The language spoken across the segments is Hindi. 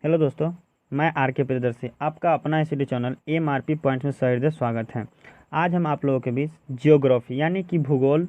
हेलो दोस्तों, मैं आर के प्रियदर्शी आपका अपना स्टडी चैनल MRP पॉइंट्स में सहृदय स्वागत है। आज हम आप लोगों के बीच जियोग्राफी यानी कि भूगोल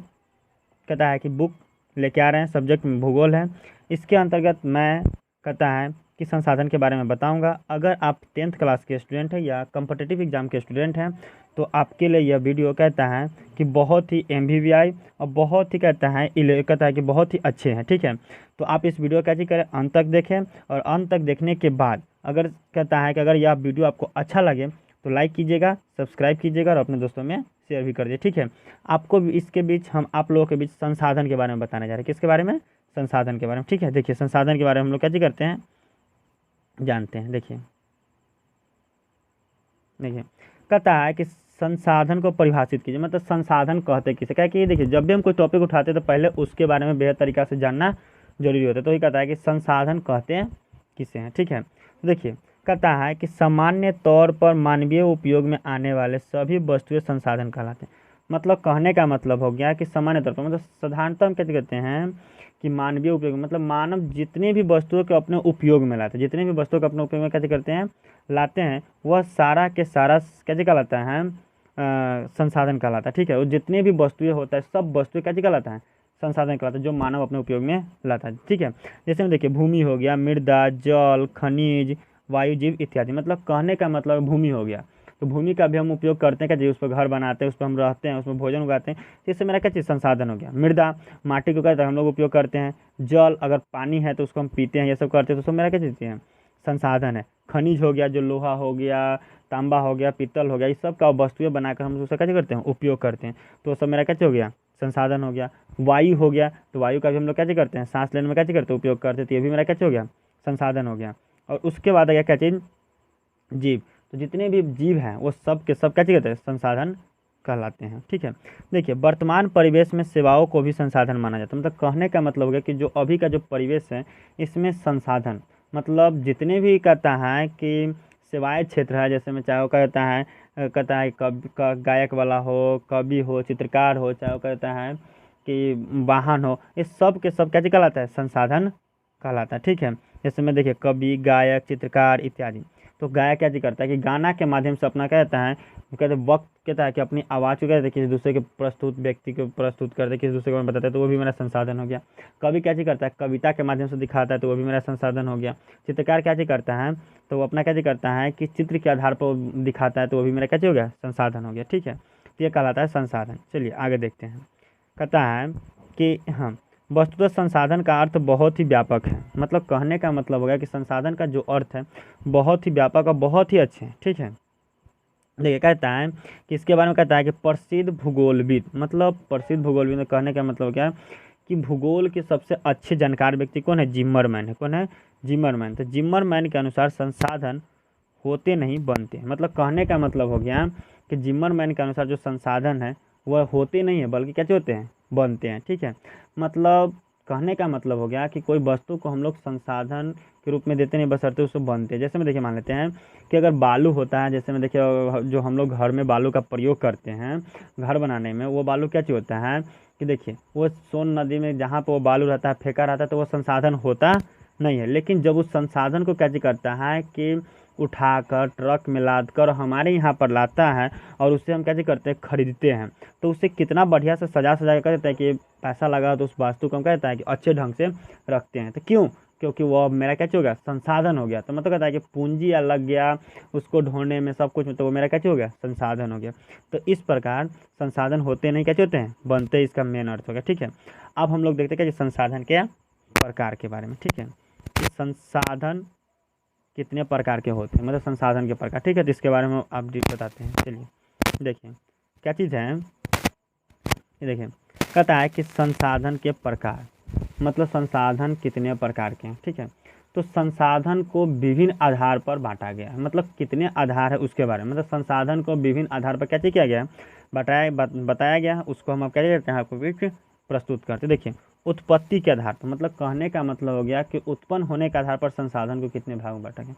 कहता है कि बुक लेके आ रहे हैं। सब्जेक्ट में भूगोल है। इसके अंतर्गत मैं कहता है कि संसाधन के बारे में बताऊंगा। अगर आप 10th क्लास के स्टूडेंट हैं या कम्पिटिटिव एग्जाम के स्टूडेंट हैं तो आपके लिए यह वीडियो कहता है कि बहुत ही MVVI और बहुत ही कहता है कि बहुत ही अच्छे हैं। ठीक है, तो आप इस वीडियो कैसे करें, अंत तक देखें और अंत तक देखने के बाद अगर कहता है कि अगर यह वीडियो आपको अच्छा लगे तो लाइक कीजिएगा, सब्सक्राइब कीजिएगा और अपने दोस्तों में शेयर भी कर दीजिए। ठीक है, आपको इसके बीच हम आप लोगों के बीच संसाधन के बारे में बताने जा रहे हैं। किसके बारे में? संसाधन के बारे में। ठीक है, देखिए संसाधन के बारे में हम लोग कैसे करते हैं जानते हैं। देखिए देखिए कहता है कि संसाधन को परिभाषित कीजिए, मतलब संसाधन कहते किसे। क्या कि देखिए जब भी हम कोई टॉपिक उठाते हैं तो पहले उसके बारे में बेहद तरीका से जानना जरूरी होता है। तो ये कहता है कि संसाधन कहते हैं किसे हैं। ठीक है, तो देखिए कहता है कि सामान्य तौर पर मानवीय उपयोग में आने वाले सभी वस्तुएं संसाधन कहलाते हैं। मतलब कहने का मतलब हो गया कि सामान्य तौर पर मतलब साधारणतः हम कैसे कहते हैं कि मानवीय उपयोग मतलब मानव जितने भी वस्तुओं के अपने उपयोग में लाते हैं, जितने भी वस्तुओं के अपने उपयोग में कैसे करते हैं लाते हैं, वह सारा के सारा कैसे कहलाता है संसाधन कहलाता है। ठीक है, वो जितने भी वस्तुएं होता है सब वस्तुएं कैसे कहलाता है संसाधन कहलाता है, जो मानव अपने उपयोग में लाता है। ठीक है, जैसे में देखिए भूमि हो गया, मृदा, जल, खनिज, वायु, जीव इत्यादि। मतलब कहने का मतलब भूमि हो गया, तो भूमि का भी हम उपयोग करते हैं क्या जी, उस पर घर बनाते हैं, उस पर हम रहते हैं, उसमें भोजन उगाते हैं। तो इससे मेरा क्या चीज़ संसाधन हो गया। मृदा, माटी को कहते हैं हम लोग उपयोग करते हैं। जल, अगर पानी है तो उसको हम पीते हैं, ये सब करते हैं, तो सब मेरा क्या चीज़ है संसाधन है। खनिज हो गया, जो लोहा हो गया, तांबा हो गया, पीतल हो गया, इस सब का वस्तुएं बनाकर हम उसका क्या करते हैं उपयोग करते हैं, तो सब मेरा क्या हो गया संसाधन हो गया। वायु हो गया, तो वायु का भी हम लोग क्या करते हैं सांस लेने में क्या करते हैं उपयोग करते हैं, तो ये भी मेरा क्या हो गया संसाधन हो गया। और उसके बाद आ गया क्या चीज़ जीव। तो जितने भी जीव हैं वो सब के सब क्या कहते हैं संसाधन कहलाते हैं। ठीक है, देखिए वर्तमान परिवेश में सेवाओं को भी संसाधन माना जाता है। मतलब कहने का मतलब हो गया कि जो अभी का जो परिवेश है इसमें संसाधन मतलब जितने भी कहता है कि सेवाएं क्षेत्र है, जैसे में चाहे वो कहता है गायक वाला हो, कवि हो, चित्रकार हो, चाहे वो कहता है कि वाहन हो, ये सब के सब क्या कहलाता है संसाधन कहलाता है। ठीक है, जैसे में देखिए कवि, गायक, चित्रकार इत्यादि। तो गायक क्या करता है कि गाना के माध्यम से अपना क्या कहता है कहते हैं वक्त कहता है कि अपनी आवाज़ को कहते हैं किसी दूसरे के प्रस्तुत व्यक्ति को प्रस्तुत करते हैं, किसी दूसरे को बताता है, तो वो भी मेरा संसाधन हो गया। कवि क्या करता है कविता के माध्यम से दिखाता है, तो वो भी मेरा संसाधन हो गया। चित्रकार क्या करता है तो वो अपना क्या करता है कि चित्र के आधार पर दिखाता है, तो वो भी मेरा क्या हो गया संसाधन हो गया। ठीक है, तो ये कहलाता है संसाधन। चलिए आगे देखते हैं। कहता है कि हाँ वस्तुतः संसाधन का अर्थ बहुत ही व्यापक है। मतलब कहने का मतलब हो गया कि संसाधन का जो अर्थ है बहुत ही व्यापक और बहुत ही अच्छे हैं। ठीक है, देखिए कहता है कि इसके बारे में कहता है कि प्रसिद्ध भूगोलविद, मतलब प्रसिद्ध भूगोलविद कहने का मतलब क्या है कि भूगोल के सबसे अच्छे जानकार व्यक्ति कौन है, जिम्मरमैन है। कौन है? जिम्मरमैन। तो जिम्मरमैन के अनुसार संसाधन होते नहीं बनते। मतलब कहने का मतलब हो गया कि जिम्मरमैन के अनुसार जो संसाधन है वह होते नहीं है बल्कि कैसे होते हैं बनते हैं। ठीक है, मतलब कहने का मतलब हो गया कि कोई वस्तु को हम लोग संसाधन के रूप में देते नहीं बशर्ते उसको बनते हैं। जैसे में देखिए मान लेते हैं कि अगर बालू होता है, जैसे में देखिए जो हम लोग घर में बालू का प्रयोग करते हैं घर बनाने में, वो बालू क्या चीज़ होता है कि देखिए वो सोन नदी में जहाँ पर वो बालू रहता है फेंका रहता है, तो वो संसाधन होता नहीं है। लेकिन जब उस संसाधन को क्या करता है कि उठाकर ट्रक में लाद कर हमारे यहाँ पर लाता है और उससे हम कैसे करते हैं खरीदते हैं, तो उससे कितना बढ़िया से सजा सजा कर देता है कि पैसा लगा तो उस वास्तु को हम कहता है कि अच्छे ढंग से रखते हैं। तो क्यों? क्योंकि वो अब मेरा क्या हो गया संसाधन हो गया। तो मतलब कहता है कि पूंजी लग गया उसको ढोने में सब कुछ में, तो वो मेरा क्या हो गया संसाधन हो गया। तो इस प्रकार संसाधन होते नहीं क्या होते हैं बनते, इसका मेन अर्थ हो गया। ठीक है, अब हम लोग देखते हैं कि संसाधन के प्रकार के बारे में। ठीक है, संसाधन कितने प्रकार के होते हैं, मतलब संसाधन के प्रकार। ठीक है, तो इसके बारे में आप बताते हैं। चलिए देखिए क्या चीज़ है, ये देखिए कहता है कि संसाधन के प्रकार मतलब संसाधन कितने प्रकार के हैं। ठीक है, तो संसाधन को विभिन्न आधार पर बांटा गया है। मतलब कितने आधार है उसके बारे में, मतलब संसाधन को विभिन्न आधार पर क्या किया गया है बताया गया है, उसको हम अब क्या करते हैं आपको बीच प्रस्तुत करते हैं। देखिए उत्पत्ति के आधार पर, मतलब कहने का मतलब हो गया कि उत्पन्न होने के आधार पर संसाधन को कितने भागों में बांटा गया।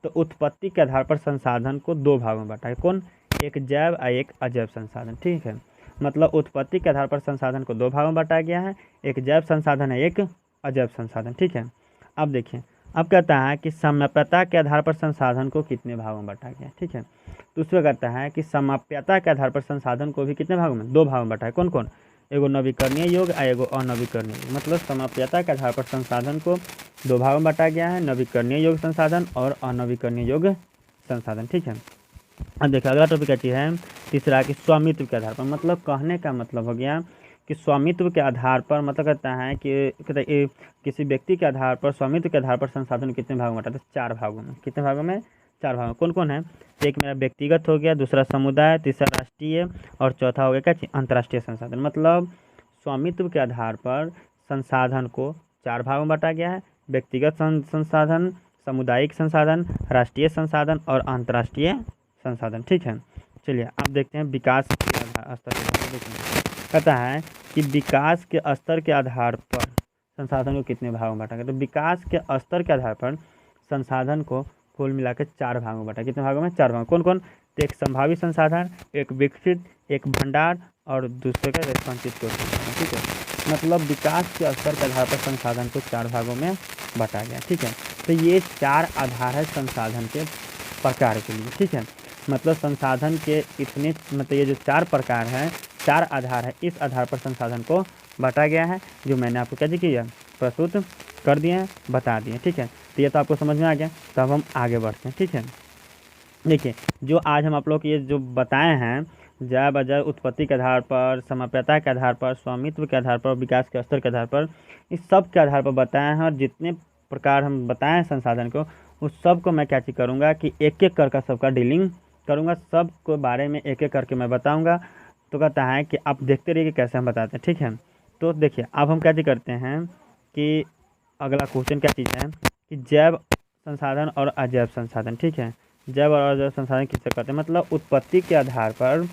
तो उत्पत्ति के आधार पर संसाधन को 2 भागों में बांटा है। कौन? एक जैव और एक अजैव संसाधन। ठीक है, मतलब उत्पत्ति के आधार पर संसाधन को 2 भागों में बांटा गया है, एक जैव संसाधन है, एक अजैव संसाधन। ठीक है, अब देखिए अब कहता है कि समप्यता के आधार पर संसाधन को कितने भागों में बांटा गया। ठीक है, तो उसमें कहता है कि समप्यता के आधार पर संसाधन को भी कितने भागों में, 2 भागों में बांटा है। कौन कौन, एगो नवीकरणीय योग्य और एगो अनवीकरणीय योग्य। मतलब समप्यता के आधार पर संसाधन को 2 भागों में बांटा गया है, नवीकरणीय योग्य संसाधन और अनवीकरणीय योग्य संसाधन। ठीक है, अब देखिए अगला टॉपिक क्या चीज़ है, तीसरा कि स्वामित्व के आधार पर। मतलब कहने का मतलब हो गया कि स्वामित्व के आधार पर, मतलब कहता है कि किसी व्यक्ति के आधार पर, स्वामित्व के आधार पर संसाधन कितने भागों में बांटा, तो 4 भागों में। कितने भागों में, 4 भागों में। कौन कौन है, एक मेरा व्यक्तिगत हो गया, दूसरा समुदाय, तीसरा राष्ट्रीय और चौथा हो गया क्या चीज़, अंतर्राष्ट्रीय संसाधन। मतलब स्वामित्व के आधार पर संसाधन को 4 भागों में बांटा गया है, व्यक्तिगत संसाधन, सामुदायिक संसाधन, राष्ट्रीय संसाधन और अंतर्राष्ट्रीय संसाधन। ठीक है, चलिए अब देखते हैं विकास के स्तर के आधार पर। देखेंगे कहता है कि विकास के स्तर के आधार पर संसाधन को कितने भागों में बांटा गया। तो विकास के स्तर के आधार पर संसाधन को कुल मिलाकर 4 भागों में बांटा। कितने भागों में, 4 भागों। कौन कौन, तो एक संभावित संसाधन, एक विकसित, एक भंडार और दूसरे का संचित कोष संसाधन। ठीक है, मतलब विकास के स्तर के आधार पर संसाधन को 4 भागों में बांटा गया। ठीक है, तो ये 4 आधार है संसाधन के प्रकार के लिए। ठीक है, मतलब संसाधन के इतने, मतलब ये जो 4 प्रकार हैं, 4 आधार है, इस आधार पर संसाधन को बांटा गया है, जो मैंने आपको क्या किया, प्रस्तुत कर दिए हैं, बता दिए। ठीक है, तो ये तो आपको समझ में आ गया। तो अब हम आगे बढ़ते हैं। ठीक है, देखिए जो आज हम आप लोग ये जो बताए हैं, जय बजय उत्पत्ति के आधार पर, समप्यता के आधार पर, स्वामित्व के आधार पर, विकास के स्तर के आधार पर, इस सब के आधार पर बताए हैं। और जितने प्रकार हम बताए हैं संसाधन को, उस सब को मैं क्या चीज़ करूँगा कि एक एक करके सबका डीलिंग करूँगा, सब को बारे में एक एक करके मैं बताऊँगा। तो कहता है कि आप देखते रहिए कैसे हम बताते हैं। ठीक है, तो देखिए अब हम क्या चीज़ करते हैं कि अगला क्वेश्चन क्या चीज़ है कि जैव संसाधन और अजैव संसाधन। ठीक है, जैव और अजैव संसाधन किससे कहते हैं, मतलब उत्पत्ति के आधार पर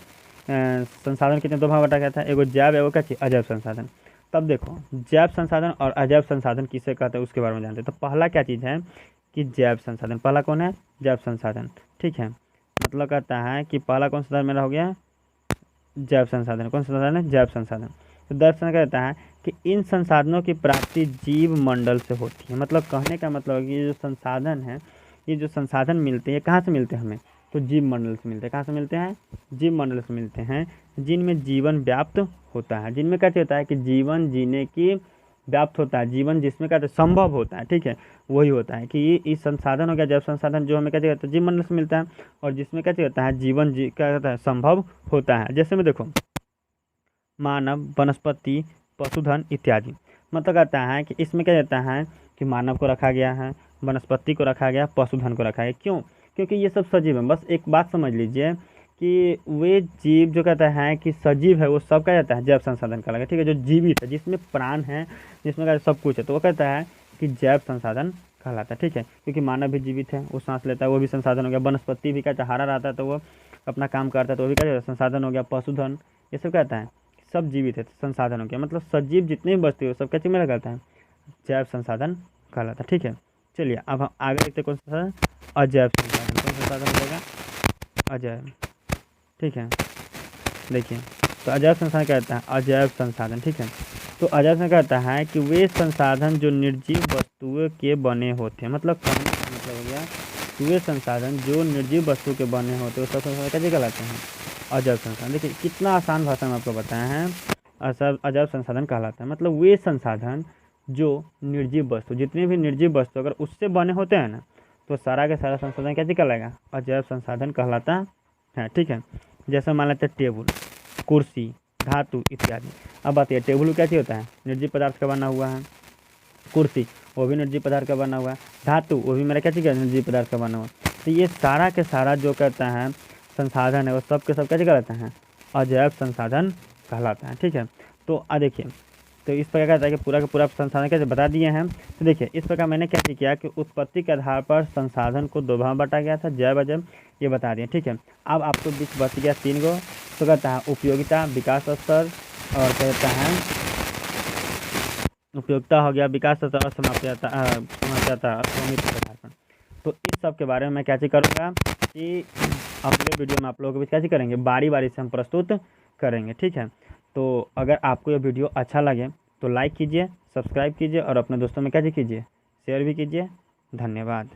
संसाधन कितने 2 भाग बांटा गया था, एगो जैव एगो क्या चीज़, अजैव संसाधन। तब देखो जैव संसाधन और अजैव संसाधन किससे कहते हैं उसके बारे में जानते हैं। तो पहला क्या चीज़ है कि जैव संसाधन। पहला कौन है, जैव संसाधन। ठीक है, मतलब कहता है कि पहला कौन संसाधन मेरा हो गया, जैव संसाधन। कौन संसाधन है, जैव संसाधन। तो दर्शन कहता है कि इन संसाधनों की प्राप्ति जीव मंडल से होती है। मतलब कहने का मतलब है कि ये जो संसाधन है, ये जो संसाधन मिलते हैं कहाँ से मिलते हैं हमें, तो जीव मंडल से मिलते हैं। कहाँ से मिलते हैं, जीव मंडल से मिलते हैं, जिनमें जीवन व्याप्त होता है। जिनमें क्या होता है कि जीवन जीने की व्याप्त होता है, जीवन जिसमें क्या संभव होता है। ठीक है, वही होता है कि ये इस संसाधन हो गया जैव संसाधन, जो हमें क्या कहता है जीव मंडल से मिलता है, और जिसमें क्या होता है जीवन क्या कहता है संभव होता है। जैसे में देखो मानव, वनस्पति, पशुधन इत्यादि। मतलब कहता है कि इसमें क्या कहता है कि मानव को रखा गया है, वनस्पति को रखा गया, पशुधन को रखा गया। क्यों, क्योंकि ये सब सजीव है। बस एक बात समझ लीजिए कि वे जीव जो कहता है कि सजीव है, वो सब क्या कहता है जैव संसाधन का लगा। ठीक है, जो जीवित है, जिसमें प्राण है, जिसमें का सब कुछ है, तो वो कहता है कि जैव संसाधन कहलाता है। ठीक है, क्योंकि मानव भी जीवित है, वो सांस लेता है, वो भी संसाधन हो गया। वनस्पति भी कहता है हरा रहता है तो वो अपना काम करता है, तो वो भी क्या संसाधन हो गया। पशुधन ये सब कहता है सब जीवित है, संसाधन हो गया। मतलब सजीव जितने भी बचते हो सब क्या चीज़ में कहता है, जैव संसाधन कहलाता है। ठीक है, चलिए अब हम आगे देखते कौन सा संसाधन, अजैव संसाधन। कौन संसाधन हो जाएगा, अजैव। ठीक है, देखिए तो अजैव संसाधन कहता है, अजैव संसाधन। ठीक है, तो अजैव संसाधन कहता है कि वे संसाधन जो निर्जीव वस्तुओं के बने होते हैं। मतलब कहने का मतलब हो गया कि वे संसाधन जो निर्जीव वस्तु के बने होते हैं वो सब संसाधन कैसे कहलाते हैं, अजैव संसाधन। देखिए कितना आसान भाषा में आपको बताया है, अजैव संसाधन कहलाता है। मतलब वे संसाधन जो निर्जीव वस्तु, जितने भी निर्जीव वस्तु अगर उससे बने होते हैं ना, तो सारा का सारा संसाधन कैसे कहलाएगा, अजैव संसाधन कहलाता है। ठीक है, जैसे मान लेते हैं टेबल, कुर्सी, धातु इत्यादि। अब बात यह टेबल क्या चीज़ होता है, निर्जीव पदार्थ का बना हुआ है। कुर्सी वो भी निर्जीव पदार्थ का बना हुआ है। धातु वो भी मेरा क्या चीज़ है, निर्जीव पदार्थ का बना हुआ। तो ये सारा के सारा जो कहता है संसाधन है, वो सब के सब कैसे कहलाते हैं, अजैव संसाधन कहलाता है। ठीक है, तो देखिए तो इस प्रकार कहता है कि पूरा का पूरा संसाधन कैसे बता दिए हैं। तो देखिए इस प्रकार मैंने क्या किया कि उत्पत्ति के आधार पर संसाधन को 2 भाग में बांटा गया था, जैव अजैव, ये बता दिए। ठीक है, अब आपको बीच बच गया 3 गो। तो कहता है उपयोगिता, विकास स्तर, और कहता है उपयोगिता हो गया, विकास स्तर और समाप्यता और स्वामित्व के आधार पर। तो इस सब के बारे में मैं क्या चीज़ करूँगा कि अगले वीडियो में आप लोगों के बीच क्या चीज़ करेंगे, बारी बारी से हम प्रस्तुत करेंगे। ठीक है, तो अगर आपको ये वीडियो अच्छा लगे तो लाइक कीजिए, सब्सक्राइब कीजिए और अपने दोस्तों में क्या चीज़ कीजिए, शेयर भी कीजिए। धन्यवाद।